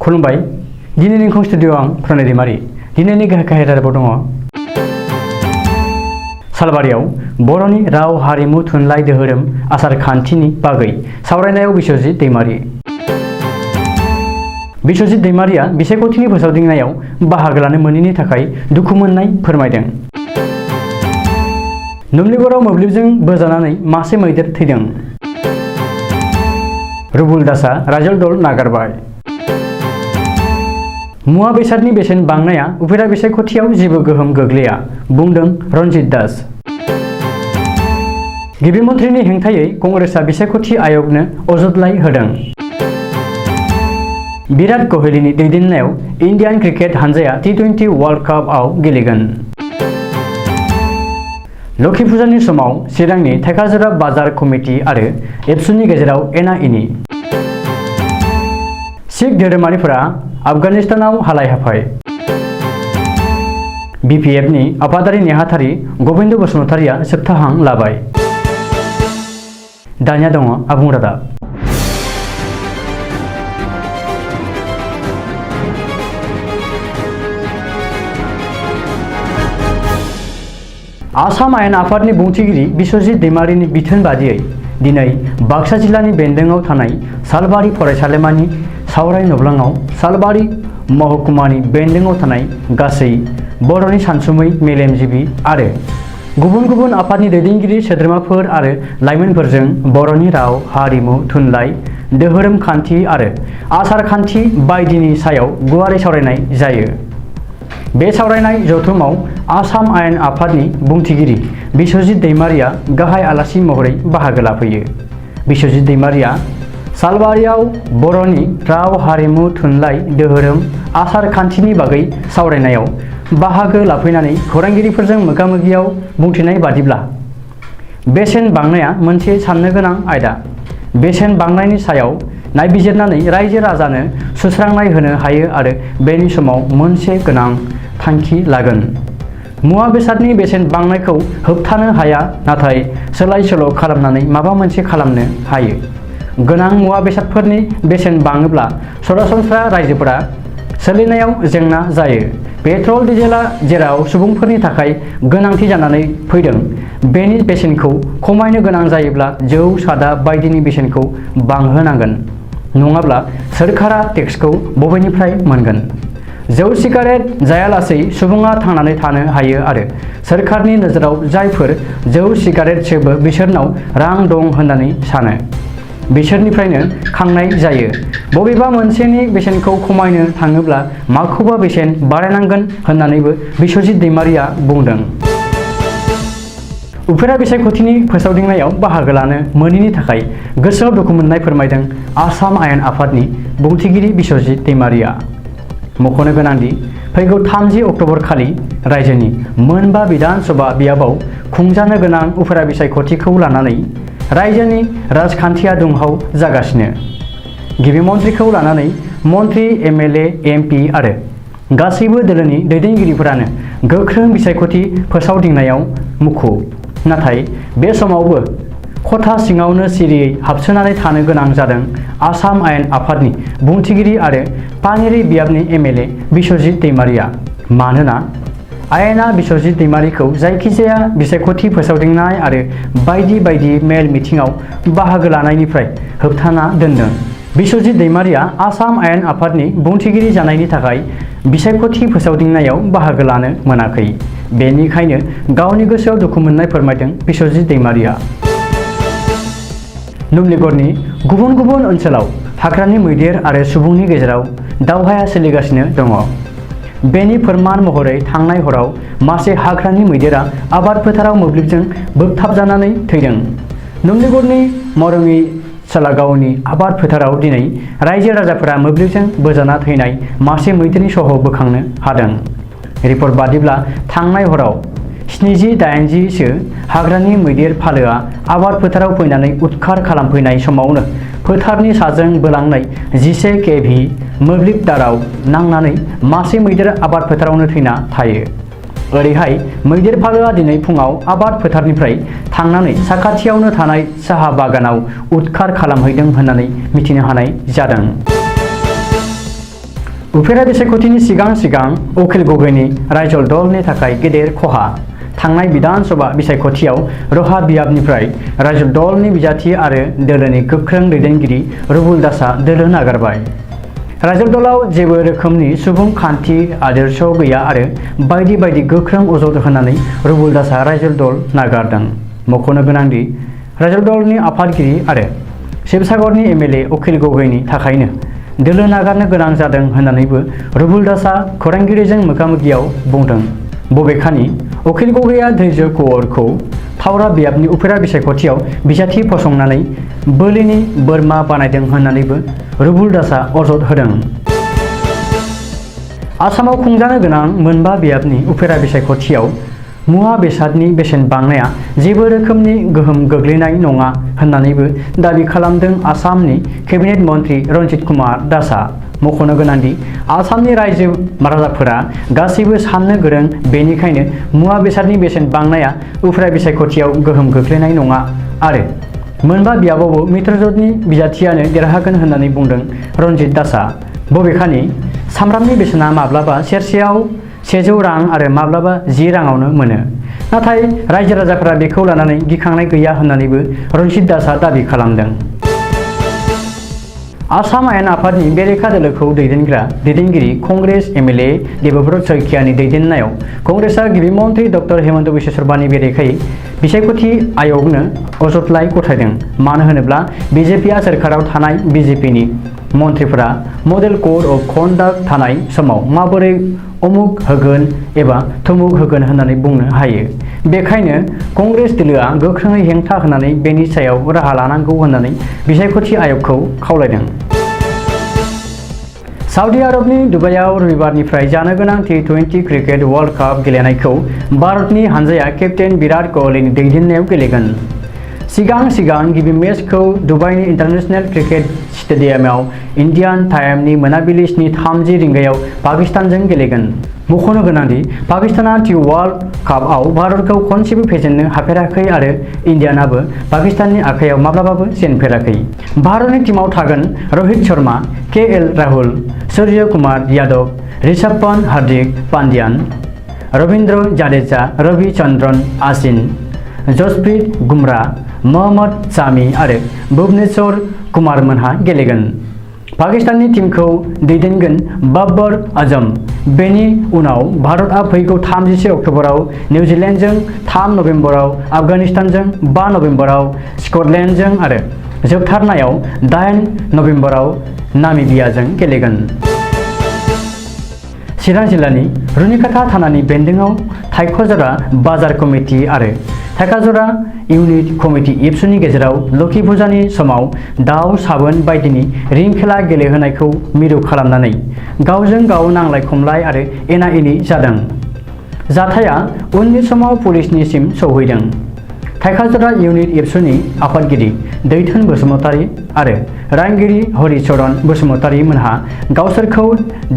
खुलुमबाय दिनैनि एंखं स्टुडिअ आं प्रणय दैमारि दिनैनि गाहाय रादाबाव दङ सालबारियाव बर'नि राव हारिमु थुनलाइ धोरोम आसार खान्थिनि बागै सावरायनायाव बिश्वजित दैमारि बिश्वजित दैमारिया बिसायख'थिनि फोसावदिंनायाव बाहागो लानो मोनैनि थाखाय दुखु मोननाय फोरमायदों। नुमलिगराव मोब्लिबजों बोजानानै मासे मैदेर थैदों। रुबुल दासआ राजल दल नागारबाय। मुवा बेसादनि बेसेन बांनाया उफेरा बिसायख'थियाव जेबो गोहोम गोग्लैया बुंदों रनजित दास। गिबि मन्थ्रिनि हेंथायै कंग्रेसआ बिसायख'थि आय'गनो अजदलाइ होदों। विराट कोहलीनि दैदेननायाव इन्डियान क्रिकेट हानजाया T20 वर्ल्ड कापआव गेलेगोन। लक्षी फुजानि समाव चिरांनि थेकाजोरा बाजार कमिटि आरो एबसुनि गेजेराव एना-एनि। सिख धोरोमारिफोरा आफगानिस्तानाव हालाय हाफाय। BPFनि आफादारि नेहाथारि गबिन्द बसुमतारिया जोबथा हां लाबाय। दानिया दङ आबुं रादाब। आसाम आयेन आफादनि बुंथिगिरि बिश्वजित दैमारिनि बिथोन बादियै दिनै बाक्सा जिल्लानि बेन्दोंआव थानाय सालबारि फरायसालिमानि सावराय नब्लाङाव सालबारि महकुमानि बेन्दोंआव थानाय गासै बर'नि सानसुमै मेलेमजिबि आरो गुबुन गुबुन आफादनि दैदेनगिरि सोद्रोमाफोर आरो लाइमोनफोरजों बर'नि राव हारिमु थुनलाइ धोरोम खान्थि आरो आसार खान्थि बायदिनि सायाव गुवारै सावरायनाय जायो। बे सावरायनाय जथुमाव आसाम आयेन आफादनि बुंथिगिरि बिश्वजित दैमारिया गाहाय आलासि महरै बाहागो लाफैयो। बिश्वजित दैमारिया सालबारियाव बर'नि राव हारिमु थुनलाइ धोरोम आसार खान्थिनि बागै सावरायनायाव बाहागो लाफैनानै खौरांगिरिफोरजों मोगा-मोगियाव बुंथिनाय बादिब्ला बेसेन बांनाया मोनसे साननो गोनां आयदा। बेसेन बांनायनि सायाव नायबिजिरनानै रायजो राजानो सुस्रांनाय होनो हायो आरो बेनि समाव मोनसे गोनां थांखि लागोन। मुवा बेसादनि बेसेन बांनायखौ होबथानो हाया नाथाय सोलाय सोल' खालामनानै माबा मोनसे खालामनो हायो। गोनां मुवा बेसादफोरनि बेसेन बाङोब्ला सरासनस्रा रायजोफोरा सोलिनायाव जेंना जायो। पेट्रल डिजेलआ जेराव सुबुंफोरनि थाखाय गोनांथि जानानै फैदों बेनि बेसेनखौ खमायनो गोनां जायोब्ला जौ सादा बायदिनि बेसेनखौ बांहोनांगोन नङाब्ला सोरखारा टेक्सखौ बबेनिफ्राय मोनगोन। जौ सिगारेट जायालासै सुबुङा थांनानै थानो हायो आरो सोरखारनि नोजोराव जायफोर जौ सिगारेट सोबो बिसोरनाव रां दं होननानै सानो बिसोरनिफ्रायनो खांनाय जायो। बबेबा मोनसेनि बेसेनखौ खमायनो थाङोब्ला माखौबा बेसेन बारायनांगोन होननानैबो बिश्वजित दैमारिया बुंदों। उफेरा बिसायख'थिनि फोसावदिंनायाव बाहागो लानो मोनैनि थाखाय गोसोआव दुखु मोननाय फोरमायदों आसाम आयेन आफादनि बुंथिगिरि बिश्वजित दैमारिया। मख'नो गोनांदि फैगौ 30 अक्ट'बर खालि रायजोनि मोनबा बिधान सभा बियाबाव खुंजानो गोनां उफेरा बिसायख'थिखौ लानानै रायजोनि राजखान्थिया दुंहाव जागासिनो। गिबि मन्थ्रिखौ लानानै मन्थ्रि MLA MP आरो गासैबो दोलोनि दैदेनगिरिफोरानो गोख्रों बिसायख'थि फोसावदिंनायाव मुखुब। नाथाय बे समावबो खथा सिङावनो सिरियै हाबसोनानै थानो गोनां जादों आसाम आयेन आफादनि बुंथिगिरि आरो पानेरि बियाबनि MLA बिश्वजित दैमारिया। मानोना आयेना बिश्वजित दैमारिखौ जायखिजाया बिसायख'थि फोसावदिंनाय आरो बायदि बायदि मेल मिथिङाव बाहागो लानायनिफ्राय होबथाना दोनदों। बिश्वजित दैमारिया आसाम आयेन आफादनि बुंथिगिरि जानायनि थाखाय बिसायख'थि फोसावदिंनायाव बाहागो लानो मोनाखै। बेनिखायनो गावनि गोसोआव दुखु मोननाय फोरमायदों बिश्वजित दैमारिया। नुमलिगरनि गुबुन गुबुन ओनसोलाव हाग्रानि मैदेर आरो सुबुंनि गेजेराव दावहाया सोलिगासिनो दङ। बेनि फोरमान महरै थांनाय हराव मासे हाग्रानि मैदेरा आबाद फोथाराव मोब्लिबजों बोगथाबजानानै थैदों। नुमलिगरनि मरङि सालागावनि आबाद फोथाराव दिनै रायजो राजाफोरा मोब्लिबजों बोजाना थैनाय मासे मैदेरनि सह' बोखांनो हादों। रिपर्ट बादिब्ला थांनाय हराव 70-80सो हाग्रानि मैदेर फालोआ आबाद फोथाराव फैनानै उदखार खालामफैनाय समावनो फोथारनि साजों बोलांनाय 11 kV मोब्लिब ताराव नांनानै मासे मैदेर आबाद फोथारावनो थैना थायो। ओरैहाय मैदेर फालोआ दिनै फुङाव आबाद फोथारनिफ्राय थांनानै साखाथियावनो थानाय साहा बागानाव उदखार खालामहैदों होननानै मिथिनो हानाय जादों। उफेरा बिसायख'थिनि सिगां उखिल गगैनि रायजो दलनि थाखाय गेदेर खहा थांनाय विधानसभा बिसायख'थियाव रहा बियाबनिफ्राय रायजो दलनि बिजाथि आरो दोलोनि गोख्रों दैदेनगिरि रुबुल दासआ दोलो नागारबाय। रायजो दलाव जेबो रोखोमनि सुबुं खान्थि आदर्श गैया आरो बायदि बायदि गोख्रों अजद होनानै रुबुल दासआ रायजो दल नागारदों। मख'नो गोनांदि रायजो दलनि आफादगिरि आरो शिबसागरनि एमएलए उखिल गगैनि थाखायनो दोलो नागारनो गोनां जादों होननानैबो रुबुल दासआ खौरांगिरिजों मोगा-मोगियाव बुंदों। बबेखानि उखिल गगैया धैर्य कुंवरखौ थावरा बियाबनि उफेरा बिसायख'थियाव बिजाथि फसंनानै बोलिनि बोरमा बानायदों होननानैबो रुबुल दासआ अजद होदों। आसामाव खुंजानो गोनां मोनबा बियाबनि उफेरा बिसायख'थियाव मुवा बेसादनि बेसेन बांनाया जेबो रोखोमनि गोहोम गोग्लैनाय नङा होननानैबो दाबि खालामदों आसामनि केबिनेट मन्त्रि रन्जित कुमार दासआ। मख'नो गोनांदि आसामनि रायजो राजाफोरा गासैबो साननो गोरों, बेनिखायनो मुवा बेसादनि बेसेन बांनाया उफ्रा बिसायख'थियाव गोहोम गोग्लैनाय नङा आरो मोनबा बियाबावबो मित्रजोतनि बिजाथियानो देरहागोन होननानै बुंदों रन्जित दासआ। बबेखानि सामब्रामनि बेसेना माब्लाबा सेरसेयाव 100 रां आरो माब्लाबा 10 राङावनो मोनो। नाथाय रायजो राजाफोरा बेखौ लानानै गिखांनाय गैया होननानैबो रन्जित दासआ दाबि खालामदों। आसाम आयेन आफादनि बेरेखा दोलोखौ दैदेनगिरि कंग्रेस एमएलए देबब्रत शइकियानि दैदेननायाव कंग्रेसआ गिबि मन्त्रि डक्टर हेमन्त बिश्व शर्मानि बेरेखायै बिसायख'थि आय'गनो अजदलाइ गथायदों। मानो होनोब्ला बिजेपिआ सोरखाराव थानाय बिजेपिनि मन्थ्रिफोरा मडेल कड अफ कन्डाक्ट थानाय समाव माबोरै अमुक होगोन एबा थमुक होगोन होननानै बुंनो हायो। बेखायनो कंग्रेस दोलोआ गोख्रोङै हेंथा होनानै बेनि सायाव राहा लानांगौ होननानै बिसायख'थि आय'गखौ खावलायदों। सऊदी आरबनि दुबाइआव रबिबारनिफ्राय जानो गोनां T20 क्रिकेट वर्ल्ड काप गेलेनायखौ भारतनि हानजाया केप्टेन विराट कोहलीनि दैदेननायाव गेलेगोन। सिगां गिबि मेचखौ दुबाइनि इन्टारनेशनेल क्रिकेट स्टेडियामाव इन्डियान टाइमनि मोनाबिलि 7:30 रिंगायाव पाकिस्तानजों गेलेगोन। मख'नो गोनांदि पाकिस्ताना वर्ल्ड कापआव भारतखौ खनसेबो फेजेननो हाफेराखै आरो इन्डियानाबो पाकिस्ताननि आखायाव माब्लाबाबो जेनफेराखै। भारतनि टीमाव थागोन रोहित शर्मा, केएल राहुल, सूर्य कुमार यादव, ऋषभ पंत, हार्दिक पान्ड्या, रवीन्द्र जडेजा, रविचन्द्रन अश्विन, जसप्रीत बुमराह, मोहम्मद शामी आरो भुवनेश्वर कुमारमोनहा गेलेगोन। पाकिस्ताननि टीमखौ दैदेनगोन बाबर आजम। बेनि उनाव भारतआ फैगौ 31 अक्ट'बराव निउजिलेन्डजों, 3 नबेम्बराव आफगानिस्तानजों, 5 नबेम्बराव स्कटलेन्डजों आरो जोबथारनायाव 8 नबेम्बराव नामिबियाजों गेलेगोन। चिरां जिल्लानि रुनिकाटा थानानि बेन्दोंआव थाइख'जरा बाजार कमिटि आरो थाइखाजरा इउनिट कमिटि एबसुनि गेजेराव लोखि फुजानि समाव दाउ साबोन बायदिनि रिं खेला गेलेहोनायखौ मिरु खालामनानै गावजों गाव नांलाय खमलाय आरो एना एनि जादों। जाथाया उननि समाव पुलिसनिसिम सौहैदों। थाइखाजरा इउनिट एबसुनि आफादगिरि दैथुन बसुमतारी आरो रांगिरि हरिचरन बसुमतारी मोनहा गावसोरखौ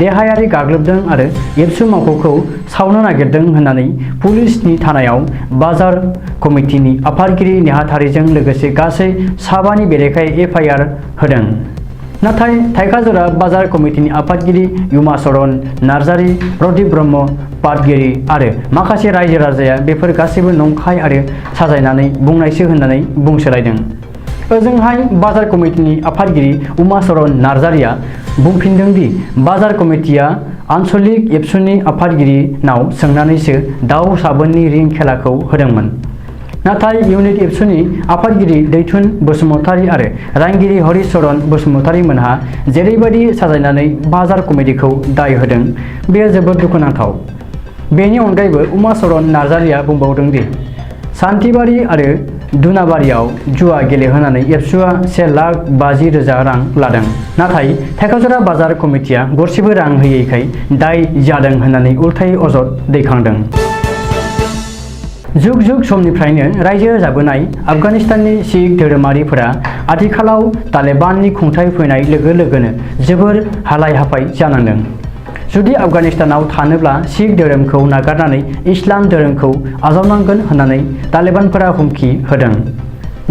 देहायारि गाग्लोबदों आरो एबसु मावख'खौ सावनो नागिरदों होननानै पुलिसनि थानायाव बाजार कमिटिनि आफादगिरि नेहाथारिजों लोगोसे गासै 7 बेरेखायै एफआइआर होदों। नाथाय थाइखाजरा बाजार कमिटिनि आफादगिरि युमाचरन नार्जारी, प्रदीप ब्रह्म पाटगिरि आरो माखासे रायजो राजाया बेफोर गासैबो नंखाय आरो साजायनानै बुंनायसो होननानै बुंसोलायदों। ओजोंहाय बाजार कमिटिनि आफादगिरि उमाचरन नार्जारीया बुंफिनदों दि बाजार कमिटिया आन्चलिक एबसुनि आफादगिरिनाव सोंनानैसो दाउ साबोननि रिं खेलाखौ होदोंमोन। नाथाय इउनिट एबसुनि आफादगिरि दैथुन बसुमतारी आरो रांगिरि हरिचरन बसुमतारी मोनहा जेरैबायदि साजायनानै बाजार कमिटिखौ दाय होदों, बेयो जोबोद दुखुनांथाव। बेनि अनगायैबो उमाचरन नार्जारीया बुंबावदों दि सान्थिबारी आरो दुनाबारियाव जुवा गेलेहोनानै एबसुआ 1,50,000 रां लादों। नाथाय थाइखाजरा बाजार कमिटिया गरसेबो रां होयैखाय दाय जादों होननानै उल्थायै अजद दैखांदों। जुग जुग समनिफ्रायनो रायजो जाबोनाय आफगानिस्ताननि सिख धोरोमारिफोरा आथिखालाव तालिबाननि खुंथाय फैनाय लोगो लोगोनो जोबोर हालाय-हाफाय जानांदों। जुदि आफगानिस्तानाव थानोब्ला सिख धोरोमखौ नागारनानै इस्लाम धोरोमखौ आजावनांगोन होननानै तालिबानफोरा हुमखि होदों।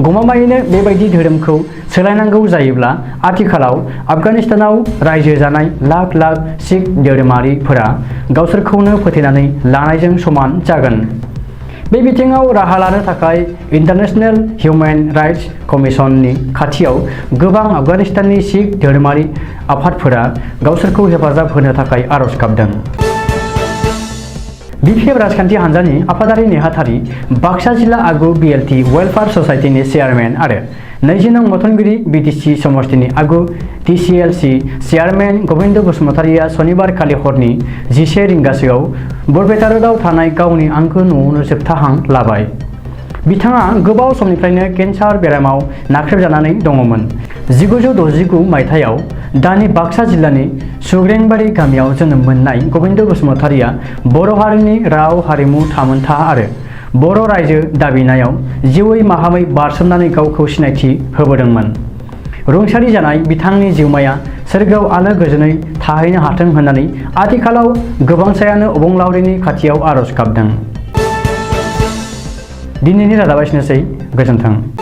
गमामायैनो बेबायदि धोरोमखौ सोलायनांगौ जायोब्ला आथिखालाव आफगानिस्तानाव रायजो जानाय लाख लाख सिख धोरोमारिफोरा गावसोरखौनो फोथायनानै लानायजों समान जागोन। बे बिथिङाव राहा लानो थाखाय इन्टारनेशनेल हिउमेन राइट्स कमिशननि खाथियाव गोबां आफगानिस्ताननि सिख धोरोमारि आफादफोरा गावसोरखौ हेफाजाब होनो थाखाय आरज गाबदों। बिपिएफ राजखान्थि हान्जानि आफादारि नेहाथारि बाक्सा जिल्ला आगु बिएलटि वेलफेयार ससाइटिनि चेयारमेन आरो 20 नं मथनगिरि बिटिसि समष्टिनि आगु टिसिएलसि चेयारमेन गबिन्द बसुमतारिया सनिबारखालि हरनि 11 रिंगासोआव बरपेटा रोडआव थानाय गावनि आंगो न'आवनो जोबथा हां लाबाय। बिथाङा गोबाव समनिफ्रायनो केन्सार बेरामाव नाख्रेबजानानै दङमोन। 1969 मायथाइयाव दानि बाक्सा जिल्लानि सुग्रेंबारि गामियाव जोनोम मोननाय गबिन्द बसुमतारिया बर' हारिनि राव हारिमु थामोनथा आरो बर' रायजो दाबिनायाव जिउयै माहामै बारसोमनानै गावखौ सिनायथि होबोदोंमोन। रुंसारि जानाय बिथांनि जिउमाया सोरगोआव आलो गोजोनै थाहैनो हाथों होननानै आथिखालाव गोबांसायानो अबंलावरिनि खाथियाव आरज गाबदों। दिनैनि रादाबा एसेनोसै, गोजोन्थों।